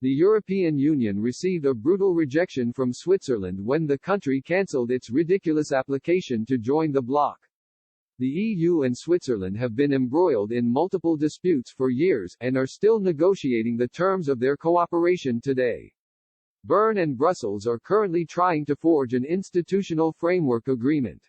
The European Union received a brutal rejection from Switzerland when the country cancelled its ridiculous application to join the bloc. The EU and Switzerland have been embroiled in multiple disputes for years, and are still negotiating the terms of their cooperation today. Bern and Brussels are currently trying to forge an institutional framework agreement.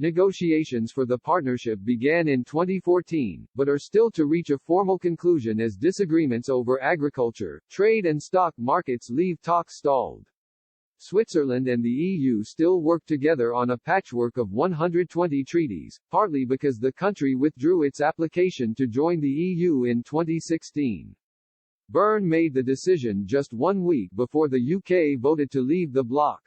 Negotiations for the partnership began in 2014, but are still to reach a formal conclusion as disagreements over agriculture, trade and stock markets leave talks stalled. Switzerland and the EU still work together on a patchwork of 120 treaties, partly because the country withdrew its application to join the EU in 2016. Bern made the decision just 1 week before the UK voted to leave the bloc.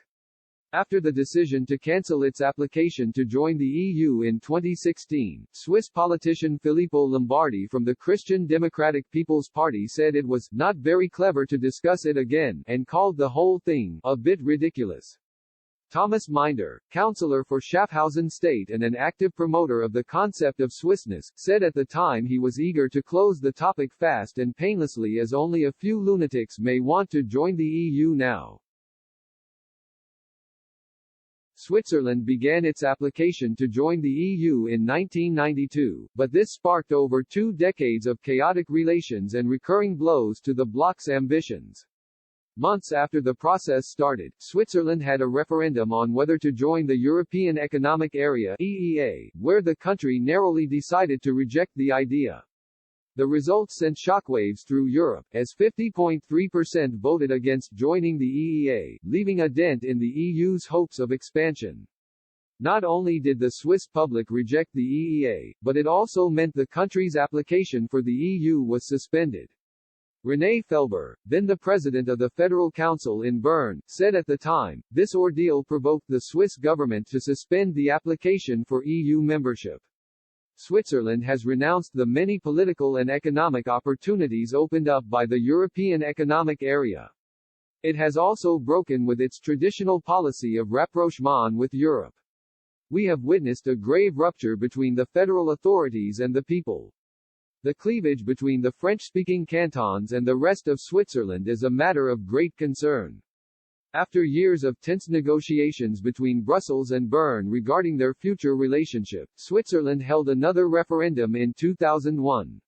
After the decision to cancel its application to join the EU in 2016, Swiss politician Filippo Lombardi from the Christian Democratic People's Party said it was not very clever to discuss it again, and called the whole thing a bit ridiculous. Thomas Minder, councillor for Schaffhausen State and an active promoter of the concept of Swissness, said at the time he was eager to close the topic fast and painlessly, as only a few lunatics may want to join the EU now. Switzerland began its application to join the EU in 1992, but this sparked over 2 decades of chaotic relations and recurring blows to the bloc's ambitions. Months after the process started, Switzerland had a referendum on whether to join the European Economic Area (EEA), where the country narrowly decided to reject the idea. The results sent shockwaves through Europe, as 50.3% voted against joining the EEA, leaving a dent in the EU's hopes of expansion. Not only did the Swiss public reject the EEA, but it also meant the country's application for the EU was suspended. René Felber, then the president of the Federal Council in Bern, said at the time, this ordeal provoked the Swiss government to suspend the application for EU membership. Switzerland has renounced the many political and economic opportunities opened up by the European Economic Area. It has also broken with its traditional policy of rapprochement with Europe. We have witnessed a grave rupture between the federal authorities and the people. The cleavage between the French-speaking cantons and the rest of Switzerland is a matter of great concern. After years of tense negotiations between Brussels and Bern regarding their future relationship, Switzerland held another referendum in 2001.